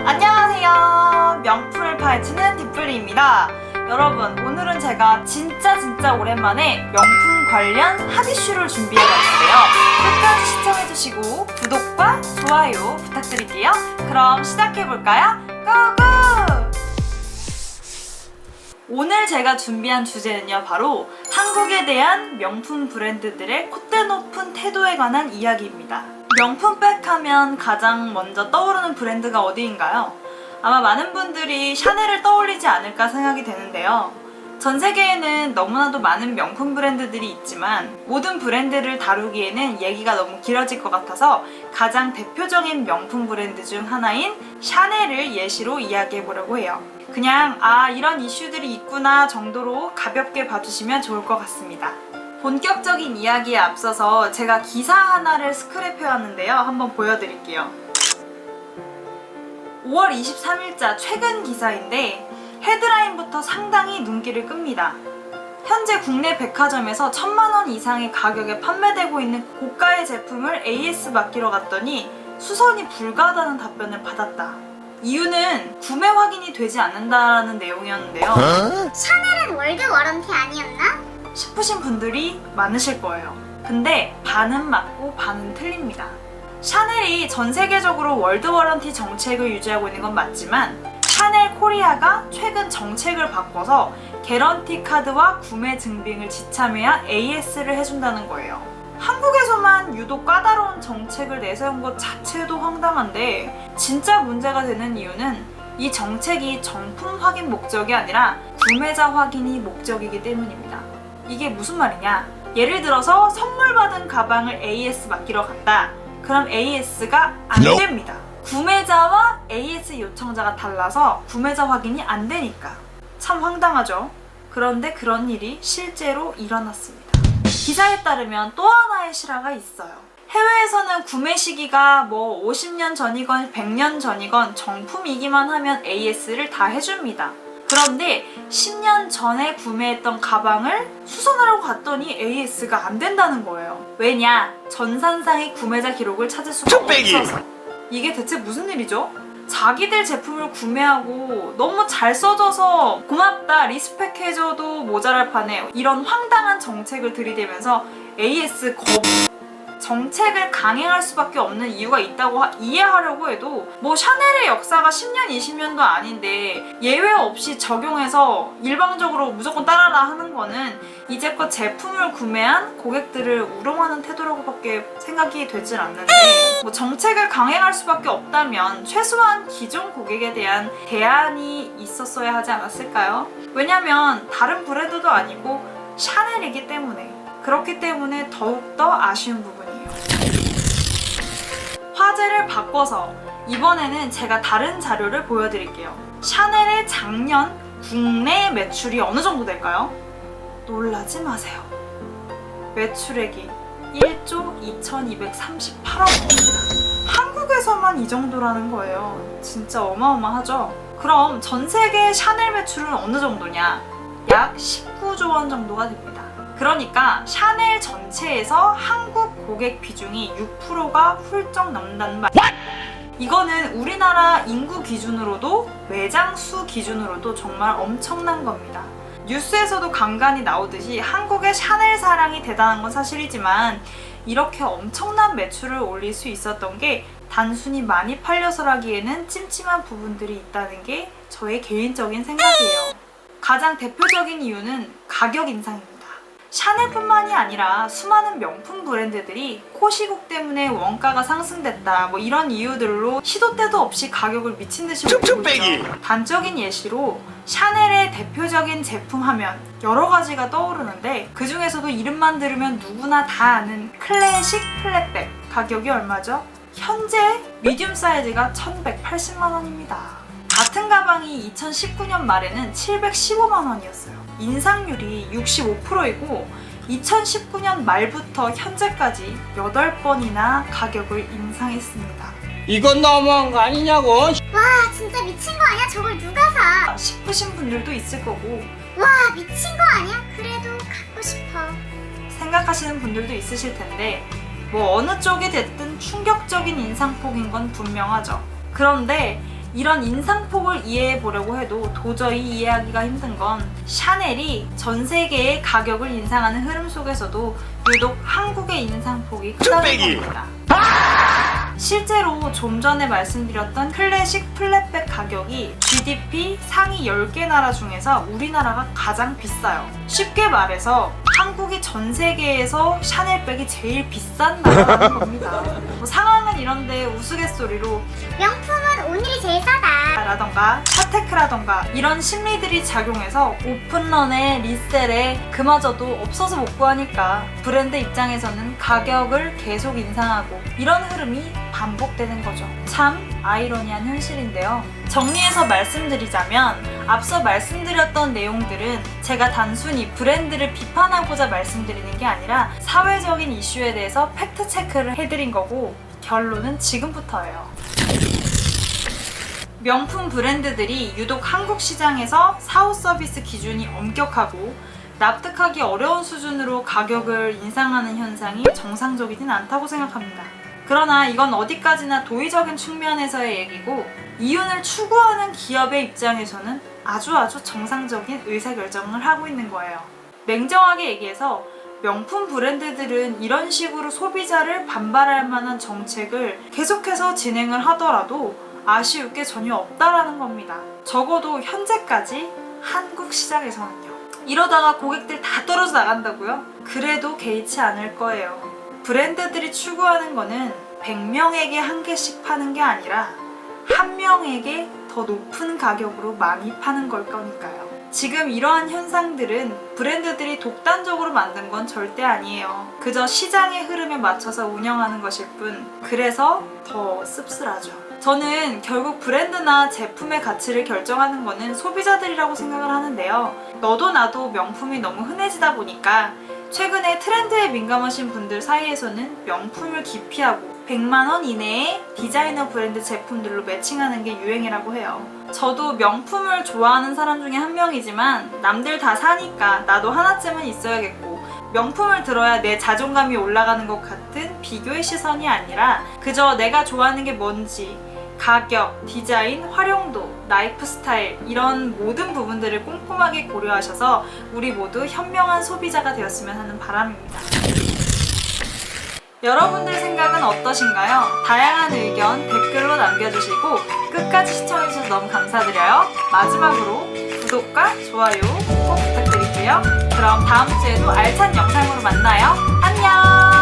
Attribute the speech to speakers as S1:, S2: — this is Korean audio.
S1: 안녕하세요. 명품을 파헤치는 뒷블리입니다. 여러분, 오늘은 제가 진짜 오랜만에 명품 관련 핫이슈를 준비해봤는데요. 끝까지 시청해주시고 구독과 좋아요 부탁드릴게요. 그럼 시작해볼까요? 고고! 오늘 제가 준비한 주제는요, 바로 한국에 대한 명품 브랜드들의 콧대 높은 태도에 관한 이야기입니다. 명품백 하면 가장 먼저 떠오르는 브랜드가 어디인가요? 아마 많은 분들이 샤넬을 떠올리지 않을까 생각이 되는데요. 전 세계에는 너무나도 많은 명품 브랜드들이 있지만 모든 브랜드를 다루기에는 얘기가 너무 길어질 것 같아서 가장 대표적인 명품 브랜드 중 하나인 샤넬을 예시로 이야기해 보려고 해요. 그냥 이런 이슈들이 있구나 정도로 가볍게 봐주시면 좋을 것 같습니다. 본격적인 이야기에 앞서서 제가 기사 하나를 스크랩해왔는데요. 한번 보여드릴게요. 5월 23일자 최근 기사인데 헤드라인부터 상당히 눈길을 끕니다. 현재 국내 백화점에서 1000만원 이상의 가격에 판매되고 있는 고가의 제품을 AS 맡기러 갔더니 수선이 불가하다는 답변을 받았다. 이유는 구매 확인이 되지 않는다라는 내용이었는데요.
S2: 샤넬은 월드 워런티 아니었나?
S1: 싶으신 분들이 많으실 거예요. 근데 반은 맞고 반은 틀립니다. 샤넬이 전 세계적으로 월드 워런티 정책을 유지하고 있는 건 맞지만 샤넬 코리아가 최근 정책을 바꿔서 개런티 카드와 구매 증빙을 지참해야 AS를 해준다는 거예요. 한국에서만 유독 까다로운 정책을 내세운 것 자체도 황당한데 진짜 문제가 되는 이유는 이 정책이 정품 확인 목적이 아니라 구매자 확인이 목적이기 때문입니다. 이게 무슨 말이냐? 예를 들어서 선물 받은 가방을 AS 맡기러 간다. 그럼 AS가 안 됩니다. 구매자와 AS 요청자가 달라서 구매자 확인이 안 되니까. 참 황당하죠? 그런데 그런 일이 실제로 일어났습니다. 기사에 따르면 또 하나의 실화가 있어요. 해외에서는 구매 시기가 50년 전이건 100년 전이건 정품이기만 하면 AS를 다 해줍니다. 그런데 10년 전에 구매했던 가방을 수선하려고 갔더니 AS가 안 된다는 거예요. 왜냐? 전산상의 구매자 기록을 찾을 수가 없어서. 이게 대체 무슨 일이죠? 자기들 제품을 구매하고 너무 잘 써져서 고맙다, 리스펙해줘도 모자랄 판에 이런 황당한 정책을 들이대면서 AS 거부. 정책을 강행할 수밖에 없는 이유가 있다고 이해하려고 해도 샤넬의 역사가 10년, 20년도 아닌데 예외 없이 적용해서 일방적으로 무조건 따라라 하는 거는 이제껏 제품을 구매한 고객들을 우롱하는 태도라고밖에 생각이 되질 않는데 정책을 강행할 수밖에 없다면 최소한 기존 고객에 대한 대안이 있었어야 하지 않았을까요? 왜냐면 다른 브랜드도 아니고 샤넬이기 때문에. 그렇기 때문에 더욱더 아쉬운 부분이에요. 화제를 바꿔서 이번에는 제가 다른 자료를 보여드릴게요. 샤넬의 작년 국내 매출이 어느 정도 될까요? 놀라지 마세요. 매출액이 1조 2238억 원입니다. 한국에서만 이 정도라는 거예요. 진짜 어마어마하죠? 그럼 전 세계 샤넬 매출은 어느 정도냐? 약 19조 원 정도가 됩니다. 그러니까 샤넬 전체에서 한국 고객 비중이 6%가 훌쩍 넘는다는 말. 이거는 우리나라 인구 기준으로도 매장 수 기준으로도 정말 엄청난 겁니다. 뉴스에서도 간간히 나오듯이 한국의 샤넬 사랑이 대단한 건 사실이지만 이렇게 엄청난 매출을 올릴 수 있었던 게 단순히 많이 팔려서라기에는 찜찜한 부분들이 있다는 게 저의 개인적인 생각이에요. 가장 대표적인 이유는 가격 인상입니다. 샤넬뿐만이 아니라 수많은 명품 브랜드들이 코시국 때문에 원가가 상승됐다 이런 이유들로 시도 때도 없이 가격을 미친듯이 올리고 있죠. 단적인 예시로 샤넬의 대표적인 제품 하면 여러 가지가 떠오르는데 그 중에서도 이름만 들으면 누구나 다 아는 클래식 플랫백 가격이 얼마죠? 현재 미디움 사이즈가 1180만 원입니다. 같은 가방이 2019년 말에는 715만 원이었어요. 인상률이 65%이고 2019년 말부터 현재까지 8번이나 가격을 인상했습니다.
S3: 이건 너무한 거 아니냐고?
S2: 와 진짜 미친 거 아니야? 저걸 누가 사?
S1: 싶으신 분들도 있을 거고
S2: 와 미친 거 아니야? 그래도 갖고 싶어.
S1: 생각하시는 분들도 있으실 텐데 어느 쪽이 됐든 충격적인 인상폭인 건 분명하죠. 그런데 이런 인상폭을 이해해 보려고 해도 도저히 이해하기가 힘든 건 샤넬이 전 세계의 가격을 인상하는 흐름 속에서도 유독 한국의 인상폭이 크다는 겁니다. 실제로 좀 전에 말씀드렸던 클래식 플랫백 가격이 GDP 상위 10개 나라 중에서 우리나라가 가장 비싸요. 쉽게 말해서 한국이 전 세계에서 샤넬백이 제일 비싼 나라라는 겁니다. 뭐 상황은 이런데 우스갯소리로
S2: 명품은 오늘이 제일 싸다.
S1: 라던가 핫테크라던가 이런 심리들이 작용해서 오픈런에 리셀에 그마저도 없어서 못 구하니까 브랜드 입장에서는 가격을 계속 인상하고 이런 흐름이 반복되는 거죠. 참 아이러니한 현실인데요. 정리해서 말씀드리자면 앞서 말씀드렸던 내용들은 제가 단순히 브랜드를 비판하고자 말씀드리는 게 아니라 사회적인 이슈에 대해서 팩트 체크를 해드린 거고 결론은 지금부터예요. 명품 브랜드들이 유독 한국 시장에서 사후 서비스 기준이 엄격하고 납득하기 어려운 수준으로 가격을 인상하는 현상이 정상적이진 않다고 생각합니다. 그러나 이건 어디까지나 도의적인 측면에서의 얘기고 이윤을 추구하는 기업의 입장에서는 아주 정상적인 의사결정을 하고 있는 거예요. 냉정하게 얘기해서 명품 브랜드들은 이런 식으로 소비자를 반발할 만한 정책을 계속해서 진행을 하더라도 아쉬울 게 전혀 없다라는 겁니다. 적어도 현재까지 한국 시장에서는요. 이러다가 고객들 다 떨어져 나간다고요? 그래도 개의치 않을 거예요. 브랜드들이 추구하는 거는 100명에게 한 개씩 파는 게 아니라 한 명에게 더 높은 가격으로 많이 파는 걸 거니까요. 지금 이러한 현상들은 브랜드들이 독단적으로 만든 건 절대 아니에요. 그저 시장의 흐름에 맞춰서 운영하는 것일 뿐. 그래서 더 씁쓸하죠. 저는 결국 브랜드나 제품의 가치를 결정하는 거는 소비자들이라고 생각을 하는데요. 너도 나도 명품이 너무 흔해지다 보니까 최근에 트렌드에 민감하신 분들 사이에서는 명품을 기피하고 100만 원 이내의 디자이너 브랜드 제품들로 매칭하는 게 유행이라고 해요. 저도 명품을 좋아하는 사람 중에 한 명이지만 남들 다 사니까 나도 하나쯤은 있어야겠고 명품을 들어야 내 자존감이 올라가는 것 같은 비교의 시선이 아니라 그저 내가 좋아하는 게 뭔지 가격, 디자인, 활용도, 라이프 스타일 이런 모든 부분들을 꼼꼼하게 고려하셔서 우리 모두 현명한 소비자가 되었으면 하는 바람입니다. 여러분들 생각은 어떠신가요? 다양한 의견 댓글로 남겨주시고 끝까지 시청해주셔서 너무 감사드려요. 마지막으로 구독과 좋아요 꼭 부탁드릴게요. 그럼 다음 주에도 알찬 영상으로 만나요. 안녕!